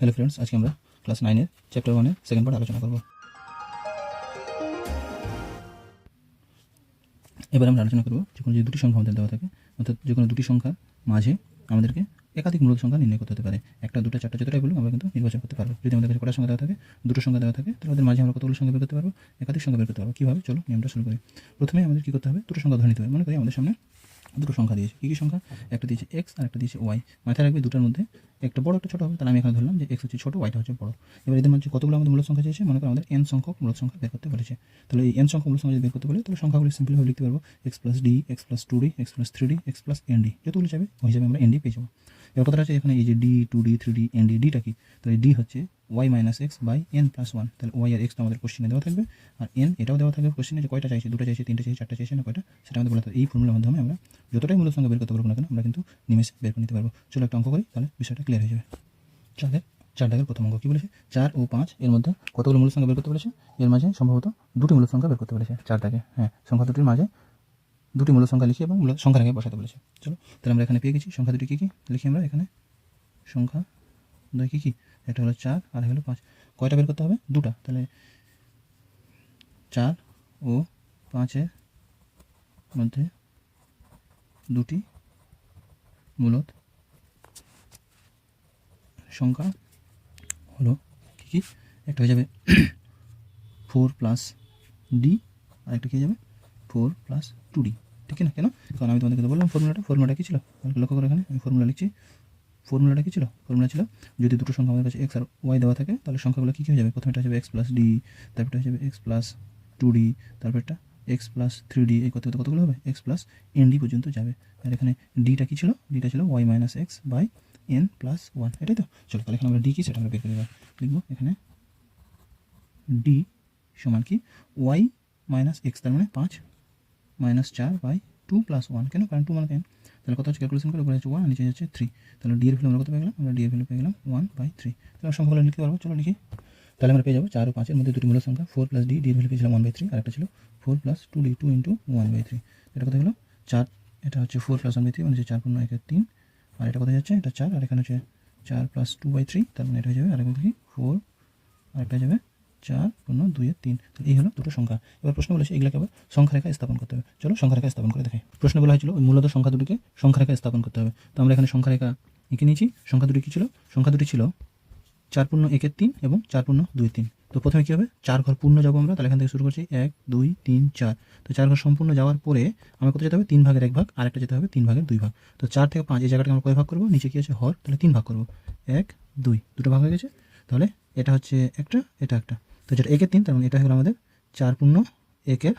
Hello friends, আজকে আমরা class 9-এর chapter 1-এর second part আলোচনা করব। এবার আমরা আলোচনা করব যখন যে দুটি সংখ্যা আমাদের দেওয়া থাকে, অর্থাৎ যে কোনো দুটি সংখ্যার মাঝে আমাদেরকে একাধিক মূলদ সংখ্যা নির্ণয় করতে হতে পারে। একটা, দুটো, চারটা যতটাই বলুন আমরা কিন্তু নির্বাচন করতে পারবো। যদি আমাদের কাছে কটা সংখ্যা দেওয়া থাকে, দুটো সংখ্যা দেওয়া থাকে, তাহলে ওদের মাঝে আমরা কতগুলো সংখ্যা বের করতে পারবো, একাধিক সংখ্যা বের করতে পারবো। কীভাবে, চলো নিয়মটা শুরু করি। প্রথমে আমাদের কী করতে হবে, দুটো সংখ্যা ধরে নিতে হবে। মনে করি আমাদের সামনে দুটো সংখ্যা দিয়েছে। কী কী সংখ্যা? একটা দিয়েছে এক্স আর একটা দিয়েছে ওয়াই। মাথায় রাখবে দুটোর মধ্যে একটা বড় একটা ছোটো হবে, তাহলে আমি এখানে ধরলাম যে এক্স হচ্ছে ছোটো, ওয়াইটা হচ্ছে বড়। এবার এদের মধ্যে কতগুলো আমাদের মূলদ সংখ্যা চেয়েছে, মনে করি আমাদের এন সংখ্যক মূলদ সংখ্যা বের করতে বলেছে। তাহলে এই এন সংখ্যক মূলদ সংখ্যা যদি বের করতে বলে, তাহলে সংখ্যাগুলি সিম্পলভাবে লিখতে পারবো x plus d, x plus two d, x plus three d, x plus n d. যতগুলো চাবে ওই হিসাবে আমরা এন ডি পেয়ে যাবো। এবার কথাটা আছে এখানে এই যে D, two D, three D, N D, ডিটা কি? তাহলে ডি হচ্ছে Y minus x by N plus one. তাহলে ওয়াই আর এক্সটা আমাদের কোশ্চেনে দেওয়া থাকবে, আর এন এটাও দেওয়া থাকবে কোশ্চেনে, যে কয়টা চাইছে, দুটো চাইছে, তিনটা চাইছে, চারটা চাইছে না কয়টা, সেটা আমাদের বলা থাকবে। এই ফর্মুলার মাধ্যমে আমরা যতটাই মূলদ সংখ্যা বের করতে পারবো না কেন, আমরা কিন্তু নিমেষে বের করে নিতে পারবো। চলো একটা অঙ্ক করি, তাহলে বিষয়টা ক্লিয়ার হয়ে যাবে। চার দাগের প্রথম অঙ্ক কী বলেছে? 4 ও 5 এর মধ্যে কতগুলো মূলদ সংখ্যা বের করতে বলেছে? এর মাঝে সম্ভবত দুটি মূলদ সংখ্যা বের করতে বলেছে। 4 দাগে, হ্যাঁ, সংখ্যা দুটির মাঝে দুটি মূলদ সংখ্যা লিখি এবং সংখ্যার আগে বসাতে বলেছে। চলো তাহলে আমরা এখানে পেয়ে গেছি সংখ্যা দুটি কী কী লিখি আমরা এখানে। সংখ্যা দুই কী কী? একটা হলো 4 আর হলো 5। কয়টা বের করতে হবে? দুটা। তাহলে 4 ও 5-এর মধ্যে দুটি মূলদ সংখ্যা হলো কী কী? একটা হয়ে যাবে 4 প্লাস ডি, আর একটা কী হয়ে যাবে 4 প্লাস 2d। ঠিক না? কেন? কারণ আমি তোমাদেরকে বললাম ফর্মুলাটা কী ছিল, লক্ষ্য করে এখানে আমি ফর্মুলা লিখছি। ফর্মুলাটা কী ছিল? ফর্মুলা ছিল যদি দুটো সংখ্যা আমাদের কাছে এক্স আর ওয়াই দেওয়া থাকে, তাহলে সংখ্যাগুলো কী কী হয়ে যাবে? প্রথমেটা হয়ে যাবে এক্স প্লাস ডি, তারপরটা হয়ে যাবে এক্স প্লাস 2d, তারপরটা এক্স প্লাস 3d। এই কতগুলো হবে? এক্স প্লাস এন ডি পর্যন্ত যাবে। আর এখানে ডিটা কী ছিল? ডিটা ছিল y minus x by N plus one. এটাই তো? চলো তাহলে এখানে আমরা ডি কী সেটা আমরা বের করে দেবো। লিখবো এখানে ডি সমান কি? ওয়াই মাইনাস এক্স, তার মানে 5 মাইনাস 4 বাই 2 প্লাস 1। কেন? কারণ 2 মানে 10। তাহলে কত হচ্ছে? ক্যালকুলেশন করে উপরে হচ্ছে 1, নিচে যাচ্ছে 3। তাহলে ডি এর ভ্যালু আমরা কত পেয়ে গেলাম? আমরা ডি এর ভ্যালু পেয়ে গেলাম 1/3। তাহলে আমরা সংখ্যাগুলো লিখতে পারবো। চলো লিখি। তাহলে আমরা পেয়ে যাবো 4 ও 5-এর মধ্যে দুটি মূলদ সংখ্যা 4 প্লাস ডি, ডি এর ভ্যালু পেয়েছিলাম 1/3, আর একটা ছিল 4 প্লাস 2d, 2 ইন্টু 1/3। এটা কত হলো? 4। এটা হচ্ছে 4 প্লাস 1/3, মানে হচ্ছে 4 পূর্ণ 1 3। আর এটা কত যাচ্ছে? এটা 4, আর এখানে হচ্ছে 4 প্লাস 2/3, তার মানে এটা হয়ে যাবে আর কি 4, আর একটা হয়ে যাবে 4 পূর্ণ 2/3। তাহলে এই হলো দুটো সংখ্যা। এবার প্রশ্ন বলেছে এগুলোকে আবার সংখ্যা রেখায় স্থাপন করতে হবে। চলো সংখ্যা রেখায় স্থাপন করে দেখাই। প্রশ্ন বলা হয়েছিল ওই মূলত সংখ্যা দুটিকে সংখ্যা রেখায় স্থাপন করতে হবে। তো আমরা এখানে সংখ্যা রেখা এঁকে নিয়েছি। সংখ্যা দুটি কী ছিল? সংখ্যা দুটি ছিল 4 পূর্ণ 1 3 এবং 4 পূর্ণ 2 3। তো প্রথমে কী হবে? 4 ঘর পূর্ণ যাবো আমরা, তাহলে এখান থেকে শুরু করছি 1 2 3 4। তো 4 ঘর সম্পূর্ণ যাওয়ার পরে আমার কত যেতে হবে? 3 ভাগের 1 ভাগ, আর একটা যেতে হবে 3 ভাগের 2 ভাগ। তো 4 থেকে 5 এই জায়গাটাকে আমরা কয় ভাগ করবো? নিচে কী আছে? হর, তাহলে 3 ভাগ করবো। 1 2, দুটো ভাগ হয়ে গেছে। তাহলে এটা হচ্ছে একটা, এটা একটা। তো যেটা 1 3, তার মানে এটা হলো আমাদের 4 পূর্ণ 1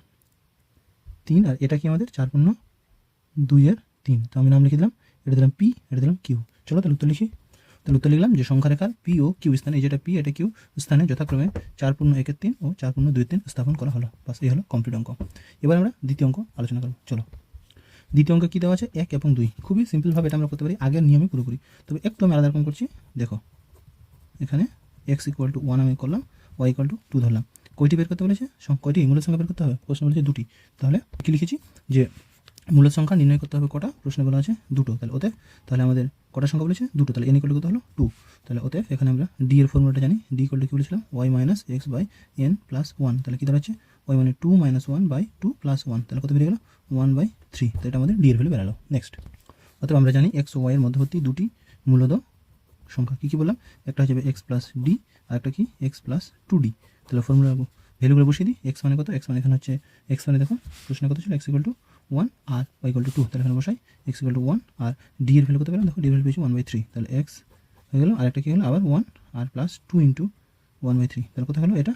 3, আর এটা কি আমাদের 4 পূর্ণ 2 3। তো আমি নাম লিখে দিলাম, এটা দিলাম পি, এটা দিলাম কিউ। চলো তাহলে উত্তর লিখি। তাহলে উত্তর লিখলাম যে সংখ্যা রেখার পি ও কিউ স্থানে, এই যেটা পি এটা কিউ স্থানে যথাক্রমে 4 পূর্ণ 1 3 ও 4 পূর্ণ 2 3 স্থাপন করা হলো। বাস, এই হলো কমপ্লিট অঙ্ক। এবার আমরা দ্বিতীয় অঙ্ক আলোচনা করব। চলো দ্বিতীয় অঙ্ক কী দেওয়া আছে? 1 এবং 2। খুবই সিম্পলভাবে এটা আমরা করতে পারি, আগের নিয়মে পুরোপুরি। তবে একটু আমি আলাদা রকম করছি। দেখো এখানে এক্স ইকুয়াল টু 1 আমি করলাম, ওয়াই ইকুয়াল টু 2 ধরলাম। কয়টি বের করতে বলেছে? কয়টি মূলদ সংখ্যা বের করতে হবে? প্রশ্ন বলেছে দুটি। তাহলে কী লিখেছি যে মূলদ সংখ্যা নির্ণয় করতে হবে কটা? প্রশ্নে বলা আছে দুটো। তাহলে ওতে তাহলে আমাদের কটা সংখ্যা বলেছে? দুটো। তাহলে এন ইকুয়াল টু কত হলো? 2। তাহলে ওতে এখানে আমরা ডি এর ফর্মুলাটা জানি। ডি ইকুয়াল টু কী বলেছিলাম? Y minus x by N plus 1। তাহলে কী দাঁড়াচ্ছে? ওয়াই মানে 2 মাইনাস 1 বাই 2 প্লাস 1। তাহলে কত বেরিয়ে গেলো? 1/3। তো এটা আমাদের ডি এর ভ্যালু বেরালো। নেক্সট, অতএব আমরা জানি এক্স ও ওয়াই এর মধ্যবর্তী দুটি মূলদ সংখ্যা কী কী বললাম? একটা হচ্ছে এক্স প্লাস ডি, আর একটা কি? X plus 2d। তাহলে ফর্মুলা ভ্যালুগুলো বসিয়ে দিই। এক্স মানে কত? এক্স মানে এখানে হচ্ছে এক্স মানে দেখো প্রশ্নে কত ছিল? এক্স ইকুয়াল টু 1 আর ওয়াই ইকুয়াল টু 2। তাহলে এখানে বসাই এক্স ইকুয়াল টু 1, আর ডি এর ভ্যালু কত পেলাম? দেখো ডি এর ভ্যালু পেয়েছি 1/3। তাহলে এক্স হয়ে গেলো, আর একটা কী হলো? আবার 1 আর প্লাস 2 ইন্টু 1/3। তাহলে কত হলো? এটা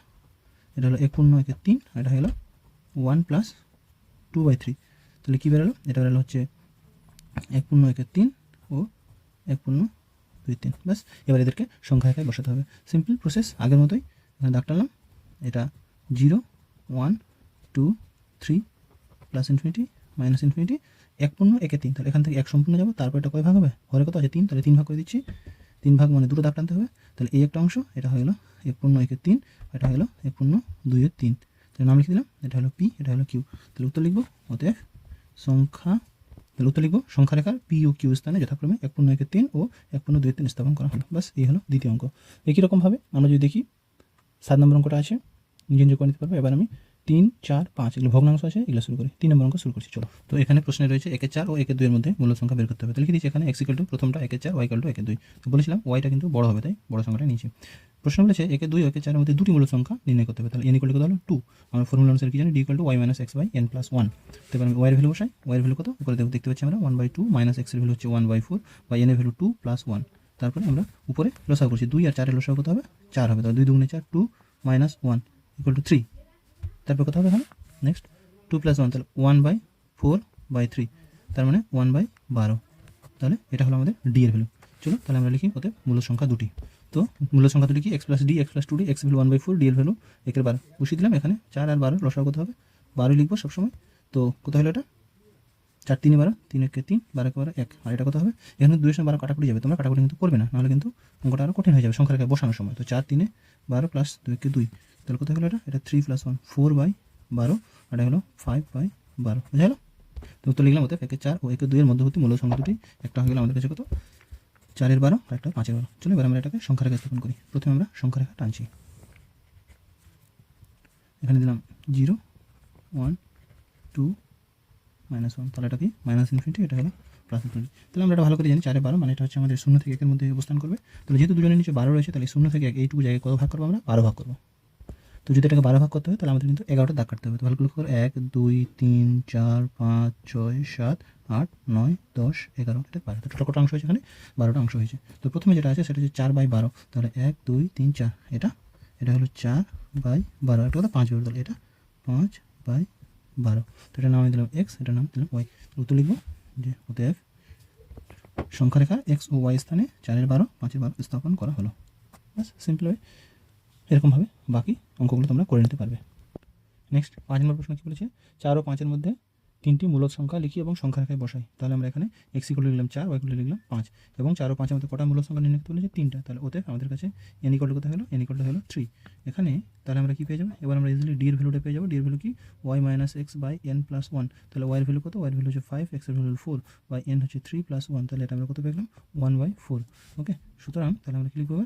হলো 1 পূর্ণ 1 3, আর এটা হলো 1 প্লাস 2/3। তাহলে কী বেরোলো? এটা বেরোলো হচ্ছে 1 পূর্ণ 1 3 ও 1 পূর্ণ 2 3। বাস, এবার এদেরকে সংখ্যা রেখায় বসাতে হবে। সিম্পল প্রসেস, আগের মতোই। এখানে দাগ টানলাম, এটা 0 1 2 3 প্লাস ইনফিনিটি মাইনাস ইনফিনিটি 1 পূর্ণ 1 3। তাহলে এখান থেকে 1 সম্পূর্ণ যাবো, তারপর এটা কয় ভাগ হবে? হরে কত আছে? 3। তাহলে 3 ভাগ করে দিচ্ছি। 3 ভাগ মানে দুটো দাগ টানতে হবে। তাহলে এই একটা অংশ, এটা হয়ে গেলো 1 পূর্ণ 1 3, এটা হলো 1 পূর্ণ 2 3। তাহলে নাম লিখে দিলাম, এটা হলো পি, এটা হলো কিউ। তাহলে উত্তর লিখবো, অতএব সংখ্যা তাহলে উত্তর লিখবো সংখ্যা রেখার পি ও কিউ স্থানে যথাক্রমে 1.1-3 ও 1.2-3 স্থাপন করা হলো। বাস এই হলো দ্বিতীয় অঙ্ক। একই রকমভাবে আমরা যদি দেখি 7 নম্বর অঙ্কটা আছে, নিজে নিজে করে নিতে পারবে। এবার আমি 3, 4, 5 এগুলো ভগ্নাংশ আছে, এগুলো শুরু করি। 3 নম্বর অঙ্ক শুরু করছি, চলো। তো এখানে প্রশ্নে রয়েছে 1/4 ও 1/2 এর মধ্যে মূল সংখ্যা বের করতে হবে। তাহলে কি দিয়েছে এখানে x = প্রথমটা 1/4, y = 1/2। তো বলেছিলাম ওয়াইটা কিন্তু বড় হবে, তাই বড় সংখ্যাটা নিয়েছি। প্রশ্ন বলেছে 1/2 ও 1/4 এর মধ্যে দুটি মূল সংখ্যা নির্ণয় করতে হবে। তাহলে n = কত হলো 2। আমরা ফর্মুলা অনুসারে কি জানি, d = y - x/n + 1। তো এবার আমি y এর ভ্যালু বসাই। y এর ভ্যালু কত উপরে দেখতে পাচ্ছি আমরা 1/2, - x এর ভ্যালু হচ্ছে 1/4, y n এর ভ্যালু 2 + 1। তারপরে আমরা উপরে লসাগু করছি, 2 আর 4 এর লসাগু কত হবে 4 হবে। তাহলে 2 × 2 = 4, 2 - 1 = 3। তারপর কত হবে এখানে নেক্সট 2 + 1, তাহলে 1/4/3, তার মানে 1/12। তাহলে এটা হলো আমাদের ডি এর ভ্যালু। চলো তাহলে আমরা লিখি ওতে মূল সংখ্যা দুটি। তো মূল সংখ্যা দুটি কি, x + d, x + 2d, x এর ভ্যালু 1/4, d এর ভ্যালু 1/12 বসিয়ে দিলাম। এখানে 4 আর 12 লসাগু কত হবে 12 লিখবো সবসময়। তো কত হলো এটা 4 × 3 = 12, 3 × 1 = 3, 12 × 1। আর এটা কত হবে, এখানে 2 এর সঙ্গে 12 কাটাকুটি যাবে, তোমরা কাটাকুটি কিন্তু করবে না, নাহলে কিন্তু অঙ্কটা আরও কঠিন হয়ে যাবে সংখ্যা রেখায় বসানোর সময়। তো 4 × 3 = 12 + 2 = 2, তাহলে কত হলো এটা 3 + 1 4/12, আর এটা হলো 5/12। বুঝা গেল? তো উত্তর লিখলাম ওতে 1/4 ও 1/2 এর মধ্যবর্তী মূল সংখ্যা দুটি, একটা হয়ে গেল আমাদের কাছে কত 4/12 আর একটা 5/12। চলো এবার আমরা এটাকে সংখ্যা রেখা স্থাপন করি। প্রথমে আমরা সংখ্যা রেখা টানছি, এখানে দিলাম 0, 1, 2, -1, তাহলে এটা কি -∞, এটা হলো +∞। তাহলে আমরা এটা ভালো করে জানি 4/12 মানে এটা হচ্ছে আমাদের 0 থেকে 1 এর মধ্যে অবস্থান করবে। তাহলে যেহেতু দুজনের নিচে 12 রয়েছে, তাহলে 0 থেকে 1 এইটুকু জায়গায় কত ভাগ করবো আমরা 12 ভাগ করবো। তো যদি এটাকে 12 ভাগ করতে হয় তাহলে আমাদের কিন্তু 11টা দাগ কাটতে হবে। তো ভালো করে লক্ষ্য করো 1, 2, 3, 4, 5, 6, 7, 8, 9, 10, 11, এটা 12। তো টোটাল কত অংশ হয়েছে এখানে 12টা অংশ হয়েছে। তো প্রথমে যেটা আছে সেটা হচ্ছে 4/12, তাহলে 1, 2, 3, 4, এটা হলো 4/12, এটা কত 5/12, তাহলে এটা 5/12। তো এটার নাম আমি দিলাম x, এটার নাম দিলাম y। উত্তর লিখবো যে অতএব সংখ্যা রেখা x ও y স্থানে 4/12, 5/12 স্থাপন করা হলো। বাস সিম্পল ওয়ে। এরকমভাবে বাকি অঙ্কগুলো তোমরা করে নিতে পারবে। নেক্সট 5 নম্বর প্রশ্ন কী বলেছে, 4 ও 5 এর মধ্যে তিনটি মূলদ সংখ্যা লিখি এবং সংখ্যা রেখায় বসাই। তাহলে আমরা এখানে x = লিখলাম 4, y = লিখলাম 5, এবং 4 ও 5 এর মধ্যে কটা মূলদ সংখ্যা নির্ণয় করতে বলেছে 3টা। তাহলে ওতে আমাদের কাছে n = কত হলো, n = হলো 3। এখানে তাহলে আমরা কী পেয়ে যাবো, এবার আমরা ইজিলি d এর ভ্যালুটা পেয়ে যাবো। d এর ভ্যালু কি y - x/n + 1, তাহলে y এর ভ্যালু কত, y এর ভ্যালু হচ্ছে 5, x এর ভ্যালু 4, y n হচ্ছে 3 + 1, তাহলে এটা আমরা কত পেলাম 1/4। ওকে, সুতরাং তাহলে আমরা কী লিখবো,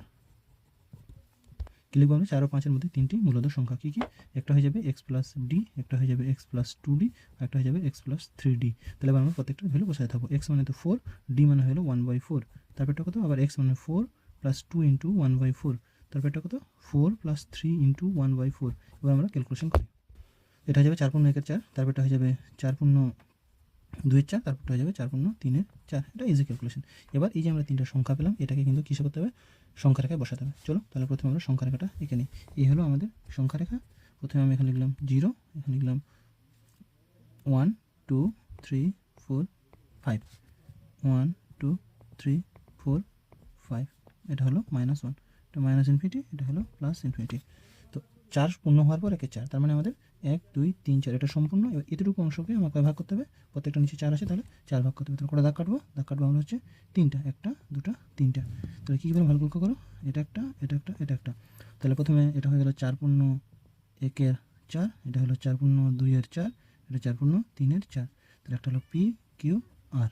কি লিখবো আমরা 4 ও 5 এর মধ্যে তিনটি মূলদ সংখ্যা কী কী, একটা হয়ে যাবে x + d, একটা হয়ে যাবে x + 2d, আর একটা হয়ে যাবে x + 3d। তাহলে এবার আমরা প্রত্যেকটা ভ্যালু বসাতে থাকবো। x মানে তো 4, d মানে হলো 1/4, তারপরটা কত আবার x মানে 4 + 2 × 1/4, তারপরটা কত 4 + 3 × 1/4। এবার আমরা ক্যালকুলেশন করি। এটা হয়ে যাবে 4×1 = 4, তারপরটা হয়ে যাবে 4×2 = 4, তারপরটা হয়ে যাবে 4×3 = 4। এটা ইজি ক্যালকুলেশন। এবার এই যে আমরা তিনটা সংখ্যা পেলাম, এটাকে কিন্তু কিসে করতে হবে, সংখ্যা রেখায় বসাতে হবে। চলো তাহলে প্রথমে আমরা সংখ্যা রেখাটা এঁকে নিই। এই হলো আমাদের সংখ্যা রেখা। প্রথমে আমি এখানে লিখলাম 0, এখানে লিখলাম 1, 2, 3, 4, 5, 1, 2, 3, 4, 5, এটা হলো -1, এটা -∞, এটা হলো +∞। তো 4 পূর্ণ হওয়ার পর 1/4, তার মানে আমাদের 1, 2, 3, 4 এটা সম্পূর্ণ। এবার এতটুকু অংশকে আমাকে ভাগ করতে হবে, প্রত্যেকটা নিচে 4 আছে, তাহলে 4 ভাগ করতে হবে। তাহলে কটা দাগ কাটবো, দাগ কাটবো আমরা হচ্ছে 3টা, 1টা, 2টা, 3টা। তাহলে কী করে ভালো লক্ষ্য করো, এটা একটা, এটা একটা, এটা একটা। তাহলে প্রথমে এটা হয়ে গেল 4×1 = 4, এটা হলো 4×2 = 4, এটা 4×3 = 4। তাহলে একটা হলো p, q, r।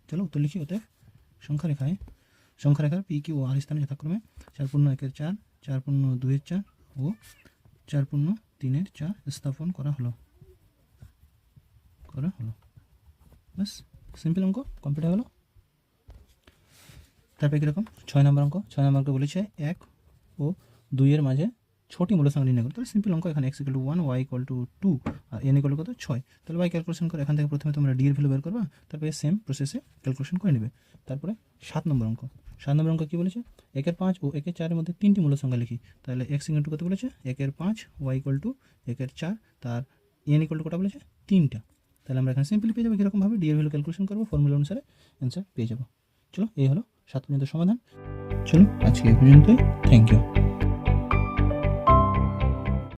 চলো উত্তর লিখি। অতএব সংখ্যা রেখার p, q ও r স্থানে যথাক্রমে 4×1 = 4, 4×2 = 4 ও 4×3 = 4 স্থাপন করা হলো। বাস সিম্পল অঙ্ক কমপ্লিট হয়ে গেল। তারপরে কীরকম 6 নম্বর অঙ্ক। 6 নম্বর অঙ্ক বলেছে 1 ও 2 এর মাঝে 6টি মূল সংখ্যা নির্ণয় করো। তাহলে সিম্পল অঙ্ক, এখানে x = 1, y = 2, আর n = কত 6। তাহলে y ক্যালকুলেশন করে এখান থেকে প্রথমে তোমরা d এর ভ্যালু বের করবা, তারপরে সেম প্রসেসে ক্যালকুলেশন করে নেবে। তারপরে 7 নম্বর অঙ্ক। 7 নম্বর অঙ্ক কী বলেছে, 1/5 ও 1/4 এর মধ্যে তিনটি মূল সংখ্যা লিখি। তাহলে x = কত বলেছে 1/5, y = 1/4, তার n = কটা বলেছে 3টা। তাহলে আমরা এখানে সিম্পলি পেয়ে যাবো কীরকমভাবে, d এর ভ্যালু ক্যালকুলেশন করবো, ফর্মুলা অনুসারে অ্যান্সার পেয়ে যাবো। চলো এই হলো 7 পর্যন্ত সমাধান। চলো আজকে এই পর্যন্তই, থ্যাংক ইউ।